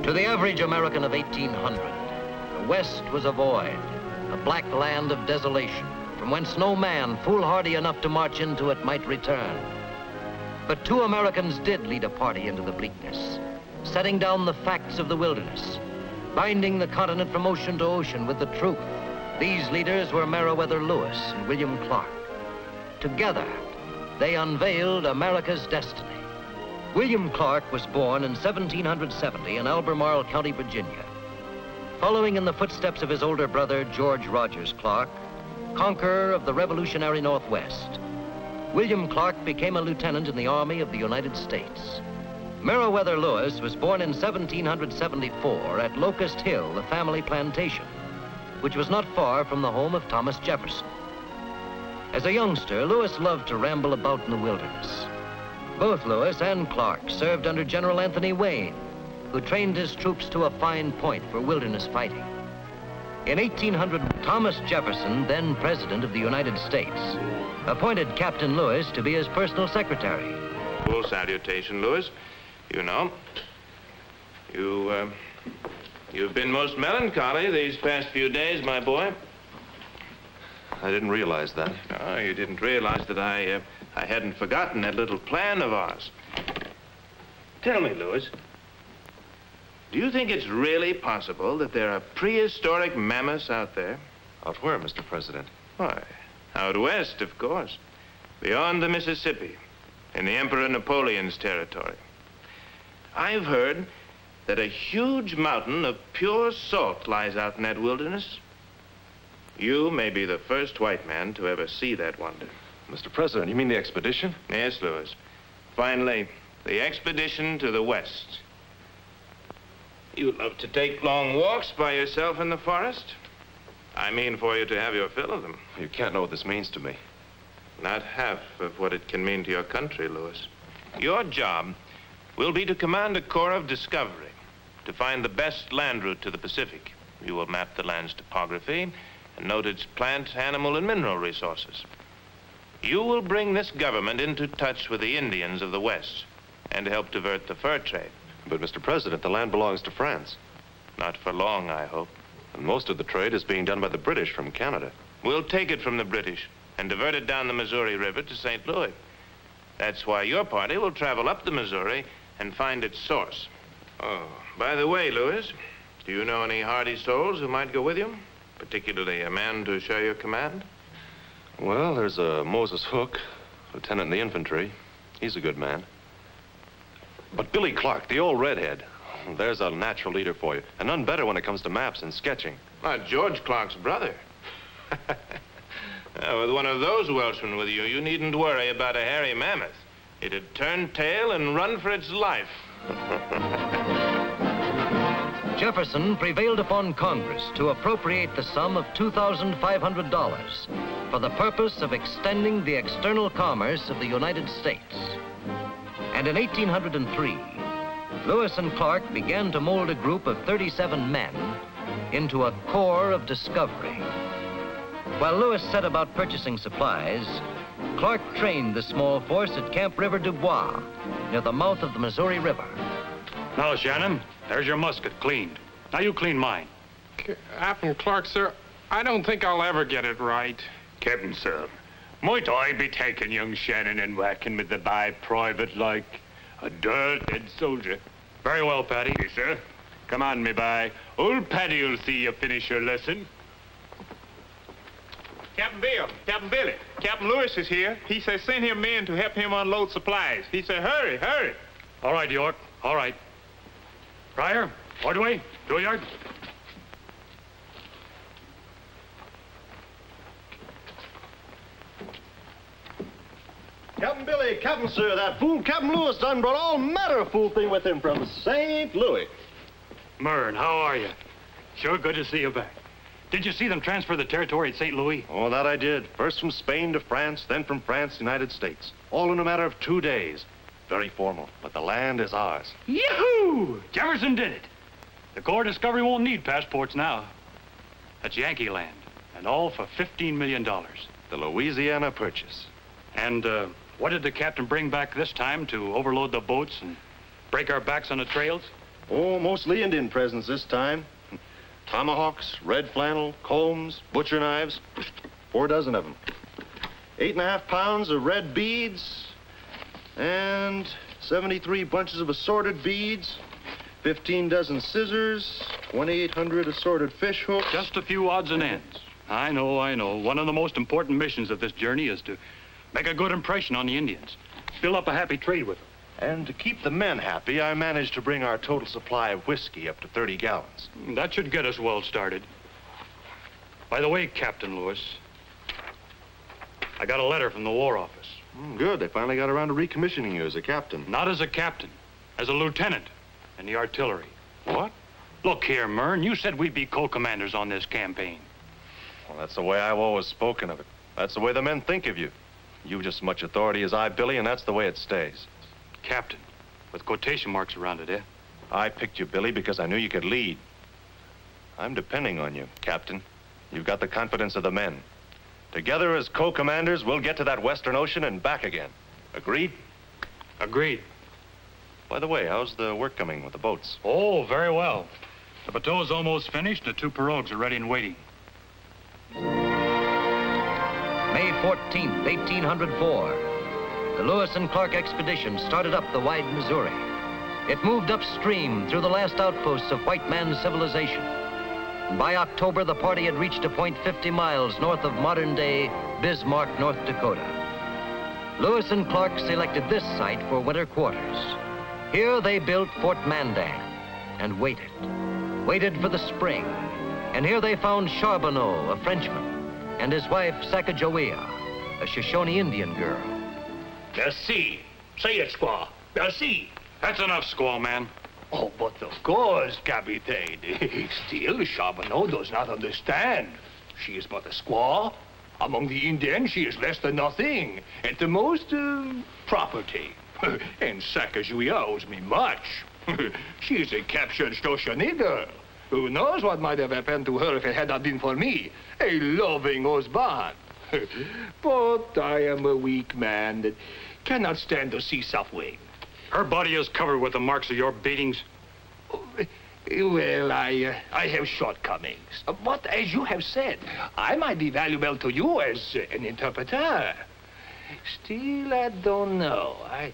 To the average American of 1800, the West was a void, a black land of desolation, from whence no man foolhardy enough to march into it might return. But two Americans did lead a party into the bleakness, setting down the facts of the wilderness, binding the continent from ocean to ocean with the truth. These leaders were Merriwether Lewis and William Clark. Together, they unveiled America's destiny. William Clark was born in 1770 in Albemarle County, Virginia. Following in the footsteps of his older brother, George Rogers Clark, conqueror of the revolutionary Northwest, William Clark became a lieutenant in the Army of the United States. Merriwether Lewis was born in 1774 at Locust Hill, the family plantation, which was not far from the home of Thomas Jefferson. As a youngster, Lewis loved to ramble about in the wilderness. Both Lewis and Clark served under General Anthony Wayne, who trained his troops to a fine point for wilderness fighting. In 1800, Thomas Jefferson, then President of the United States, appointed Captain Lewis to be his personal secretary. Full salutation, Lewis. You know, you've been most melancholy these past few days, my boy. I didn't realize that. Oh, you didn't realize that I hadn't forgotten that little plan of ours. Tell me, Lewis, do you think it's really possible that there are prehistoric mammoths out there? Out where, Mr. President? Why, out west, of course, beyond the Mississippi, in the Emperor Napoleon's territory. I've heard that a huge mountain of pure salt lies out in that wilderness. You may be the first white man to ever see that wonder. Mr. President, you mean the expedition? Yes, Lewis. Finally, the expedition to the west. You love to take long walks by yourself in the forest. I mean for you to have your fill of them. You can't know what this means to me. Not half of what it can mean to your country, Lewis. Your job will be to command a corps of discovery, to find the best land route to the Pacific. You will map the land's topography and note its plant, animal, and mineral resources. You will bring this government into touch with the Indians of the West and help divert the fur trade. But, Mr. President, the land belongs to France. Not for long, I hope. And most of the trade is being done by the British from Canada. We'll take it from the British and divert it down the Missouri River to St. Louis. That's why your party will travel up the Missouri and find its source. Oh, by the way, Lewis, do you know any hardy souls who might go with you? Particularly a man to share your command? Well, there's Moses Hook, lieutenant in the infantry. He's a good man. But Billy Clark, the old redhead, there's a natural leader for you. And none better when it comes to maps and sketching. George Clark's brother. With one of those Welshmen with you, you needn't worry about a hairy mammoth. It'd turn tail and run for its life. Jefferson prevailed upon Congress to appropriate the sum of $2,500 for the purpose of extending the external commerce of the United States. And in 1803, Lewis and Clark began to mold a group of 37 men into a corps of discovery. While Lewis set about purchasing supplies, Clark trained the small force at Camp River du Bois, near the mouth of the Missouri River. Now, Shannon, there's your musket cleaned. Now you clean mine. Captain Clark, sir, I don't think I'll ever get it right. Captain, sir, might I be taking young Shannon and whacking with the by private like a dead soldier? Very well, Paddy. Yes, sir. Come on, me by. Old Paddy'll see you finish your lesson. Captain Bill, Captain Billy, Captain Lewis is here. He says send him men to help him unload supplies. He said, hurry, hurry. All right, York, all right. Pryor, Ordway, Dooyard. Captain Billy, Captain Sir, that fool Captain Lewis done brought all manner of fool thing with him from St. Louis. Mern, how are you? Sure good to see you back. Did you see them transfer the territory at St. Louis? Oh, that I did. First from Spain to France, then from France to the United States. All in a matter of 2 days. Very formal, but the land is ours. Yahoo! Jefferson did it. The Corps Discovery won't need passports now. That's Yankee land, and all for $15 million. The Louisiana Purchase. And what did the captain bring back this time to overload the boats and break our backs on the trails? Oh, mostly Indian presents this time. Tomahawks, red flannel, combs, butcher knives. 4 dozen of them. 8.5 pounds of red beads. And 73 bunches of assorted beads. 15 dozen scissors. 2,800 assorted fish hooks. Just a few odds and ends. I know. One of the most important missions of this journey is to make a good impression on the Indians. Build up a happy trade with them. And to keep the men happy, I managed to bring our total supply of whiskey up to 30 gallons. That should get us well started. By the way, Captain Lewis, I got a letter from the War Office. Good. They finally got around to recommissioning you as a captain. Not as a captain, as a lieutenant in the artillery. What? Look here, Mern, you said we'd be co-commanders on this campaign. Well, that's the way I've always spoken of it. That's the way the men think of you. You've just as much authority as I, Billy, and that's the way it stays. Captain, with quotation marks around it, eh? I picked you, Billy, because I knew you could lead. I'm depending on you, Captain. You've got the confidence of the men. Together as co-commanders, we'll get to that Western Ocean and back again. Agreed? Agreed. By the way, how's the work coming with the boats? Oh, very well. The bateau's almost finished. The 2 pirogues are ready and waiting. May 14th, 1804. The Lewis and Clark expedition started up the wide Missouri. It moved upstream through the last outposts of white man's civilization. And by October, the party had reached a point 50 miles north of modern-day Bismarck, North Dakota. Lewis and Clark selected this site for winter quarters. Here they built Fort Mandan and waited for the spring. And here they found Charbonneau, a Frenchman, and his wife Sacagawea, a Shoshone Indian girl. Merci. Say it, squaw. Merci. That's enough, squaw man. Oh, but of course, Captain. Still, Charbonneau does not understand. She is but a squaw. Among the Indians, she is less than nothing. At the most, property. And Sacagawea owes me much. She is a captured Shoshone girl. Who knows what might have happened to her if it had not been for me, a loving husband. But I am a weak man that cannot stand to see suffering. Her body is covered with the marks of your beatings. Well, I have shortcomings. But as you have said, I might be valuable to you as an interpreter. Still, I don't know. I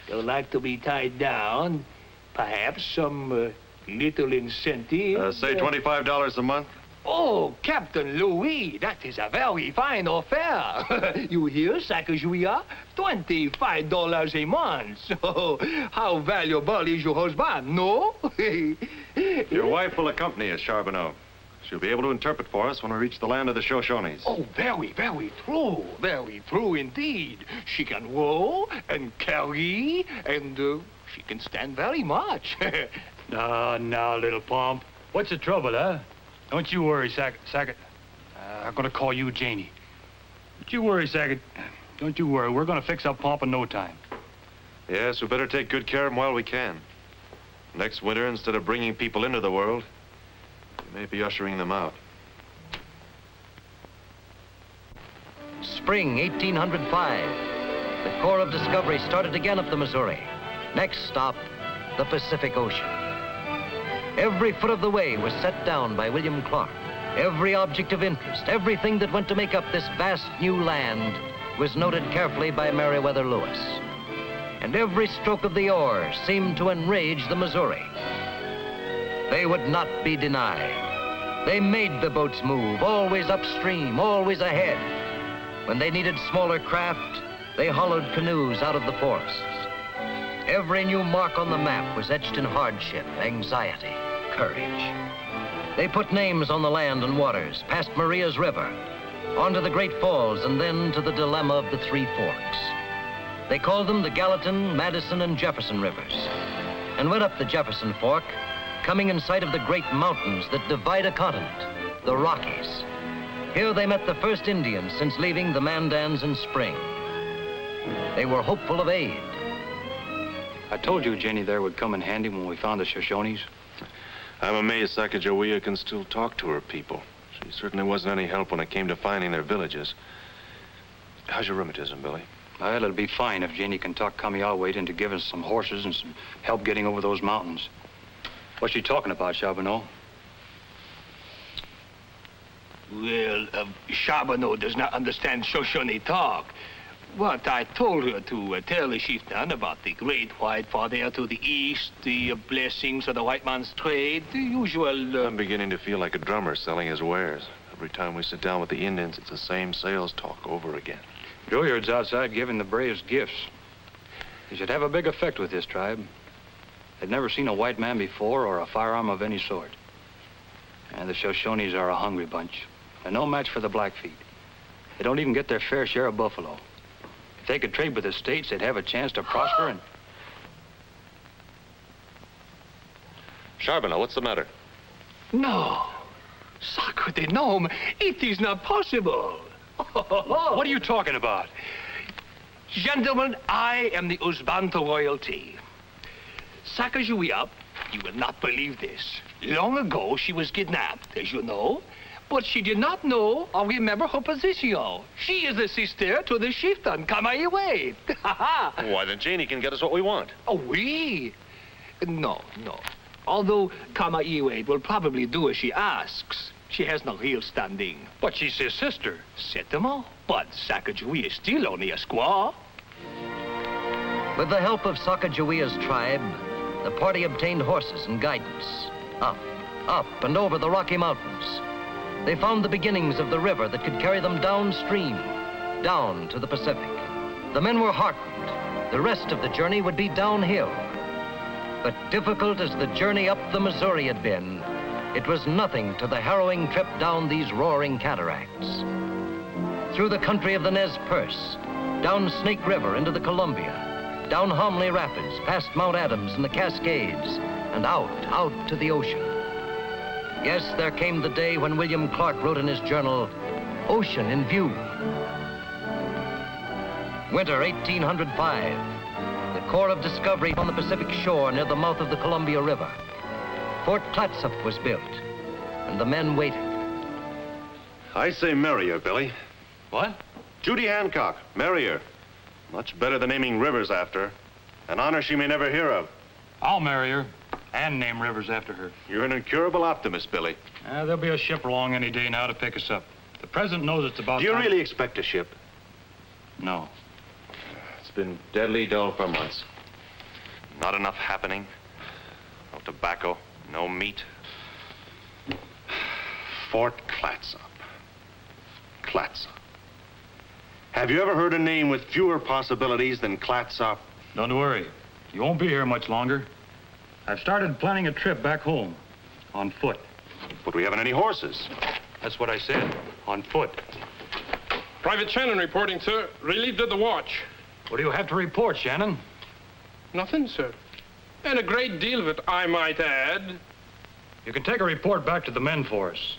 don't like to be tied down. Perhaps some little incentive. Say $25 a month? Oh, Captain Louis, that is a very fine offer. You hear, Sacagawea? $25 a month. Oh, how valuable is your husband, no? Your wife will accompany us, Charbonneau. She'll be able to interpret for us when we reach the land of the Shoshones. Oh, very, very true. Very true indeed. She can row and carry, and she can stand very much. Now, little pomp. What's the trouble, huh? Don't you worry, Sackett. I'm gonna call you Janie. Don't you worry, Sackett. Don't you worry. We're gonna fix up Pomp in no time. Yes, we better take good care of him while we can. Next winter, instead of bringing people into the world, we may be ushering them out. Spring 1805. The Corps of Discovery started again up the Missouri. Next stop, the Pacific Ocean. Every foot of the way was set down by William Clark. Every object of interest, everything that went to make up this vast new land was noted carefully by Merriwether Lewis. And every stroke of the oar seemed to enrage the Missouri. They would not be denied. They made the boats move, always upstream, always ahead. When they needed smaller craft, they hollowed canoes out of the forests. Every new mark on the map was etched in hardship, anxiety, courage. They put names on the land and waters, past Maria's River, onto the Great Falls, and then to the dilemma of the Three Forks. They called them the Gallatin, Madison, and Jefferson rivers, and went up the Jefferson Fork, coming in sight of the great mountains that divide a continent, the Rockies. Here they met the first Indians since leaving the Mandans in spring. They were hopeful of aid. I told you Jenny there would come in handy when we found the Shoshones. I'm amazed Sacagawea can still talk to her people. She certainly wasn't any help when it came to finding their villages. How's your rheumatism, Billy? Well, it'll be fine if Jenny can talk Kamiawait into giving us some horses and some help getting over those mountains. What's she talking about, Charbonneau? Well, Charbonneau does not understand Shoshone talk. But I told her to tell the chieftain about the great white far there to the east, the blessings of the white man's trade, the usual... I'm beginning to feel like a drummer selling his wares. Every time we sit down with the Indians, it's the same sales talk over again. Gilliard's outside giving the braves gifts. He should have a big effect with this tribe. They've never seen a white man before or a firearm of any sort. And the Shoshones are a hungry bunch. They're no match for the Blackfeet. They don't even get their fair share of buffalo. If they could trade with the states, they'd have a chance to prosper and... Charbonneau, what's the matter? No. Sacre de nom, it is not possible. What are you talking about? Gentlemen, I am the Usbanto royalty. Sacagawea, you will not believe this. Long ago, she was kidnapped, as you know. But she did not know or remember her position. She is the sister to the chieftain, Kamaiwe. Why, then Janie can get us what we want. Oh, oui. No. Although Kamaiwe will probably do as she asks. She has no real standing. But she's his sister. Certainement. But Sacagawea is still only a squaw. With the help of Sacagawea's tribe, the party obtained horses and guidance. Up and over the Rocky Mountains. They found the beginnings of the river that could carry them downstream, down to the Pacific. The men were heartened. The rest of the journey would be downhill. But difficult as the journey up the Missouri had been, it was nothing to the harrowing trip down these roaring cataracts. Through the country of the Nez Perce, down Snake River into the Columbia, down Homley Rapids, past Mount Adams and the Cascades, and out to the ocean. Yes, there came the day when William Clark wrote in his journal, "Ocean in view." Winter 1805. The Corps of Discovery on the Pacific shore near the mouth of the Columbia River. Fort Clatsop was built, and the men waited. I say marry her, Billy. What? Judy Hancock, marry her. Much better than naming rivers after her. An honor she may never hear of. I'll marry her and name rivers after her. You're an incurable optimist, Billy. There'll be a ship along any day now to pick us up. The president knows it's about Do you time. really expect a ship? No. It's been deadly dull for months. Not enough happening. No tobacco, no meat. Fort Clatsop. Clatsop. Have you ever heard a name with fewer possibilities than Clatsop? Don't worry. You won't be here much longer. I've started planning a trip back home. On foot. But we haven't any horses. That's what I said. On foot. Private Shannon reporting, sir. Relieved of the watch. What do you have to report, Shannon? Nothing, sir. And a great deal of it, I might add. You can take a report back to the men for us.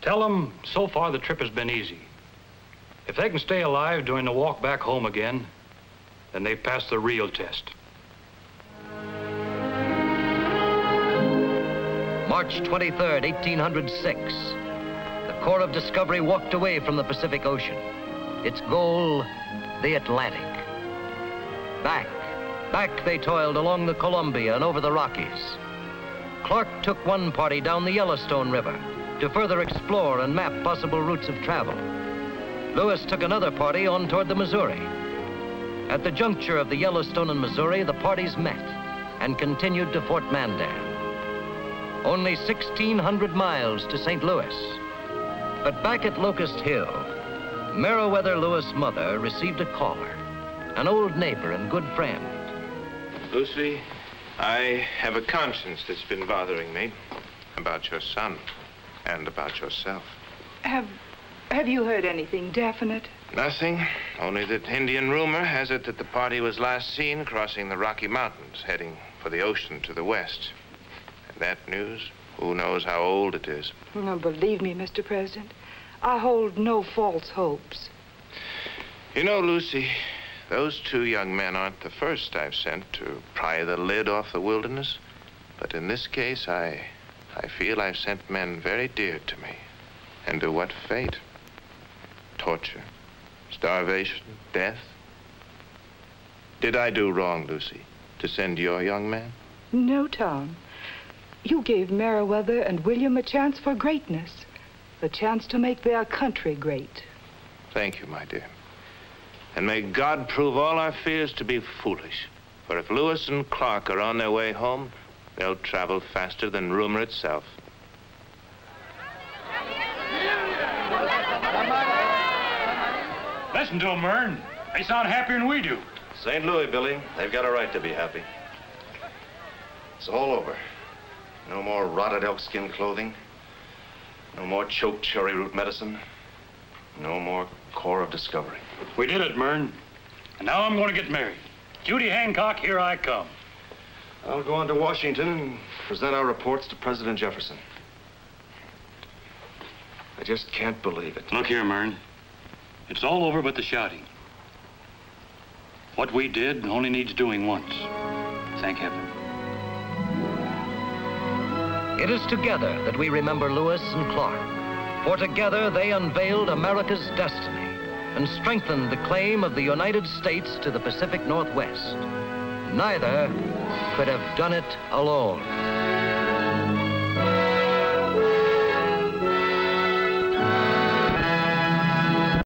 Tell them so far the trip has been easy. If they can stay alive during the walk back home again, then they've passed the real test. March 23rd, 1806. The Corps of Discovery walked away from the Pacific Ocean. Its goal, the Atlantic. Back they toiled along the Columbia and over the Rockies. Clark took one party down the Yellowstone River to further explore and map possible routes of travel. Lewis took another party on toward the Missouri. At the juncture of the Yellowstone and Missouri, the parties met and continued to Fort Mandan. Only 1,600 miles to St. Louis. But back at Locust Hill, Merriwether Lewis' mother received a caller, an old neighbor and good friend. Lucy, I have a conscience that's been bothering me about your son and about yourself. Have you heard anything definite? Nothing, only that Indian rumor has it that the party was last seen crossing the Rocky Mountains, heading for the ocean to the west. And that news, who knows how old it is. No, believe me, Mr. President, I hold no false hopes. You know, Lucy, those two young men aren't the first I've sent to pry the lid off the wilderness. But in this case, I feel I've sent men very dear to me. And to what fate? Torture, starvation, death. Did I do wrong, Lucy, to send your young man? No, Tom. You gave Merriwether and William a chance for greatness, a chance to make their country great. Thank you, my dear. And may God prove all our fears to be foolish. For if Lewis and Clark are on their way home, they'll travel faster than rumor itself. Listen to them, Mern. They sound happier than we do. St. Louis, Billy. They've got a right to be happy. It's all over. No more rotted elkskin clothing. No more choked cherry root medicine. No more Corps of Discovery. We did it, Mern. And now I'm going to get married. Judy Hancock, here I come. I'll go on to Washington and present our reports to President Jefferson. I just can't believe it. Look here, Mern. It's all over but the shouting. What we did only needs doing once. Thank heaven. It is together that we remember Lewis and Clark, for together they unveiled America's destiny and strengthened the claim of the United States to the Pacific Northwest. Neither could have done it alone.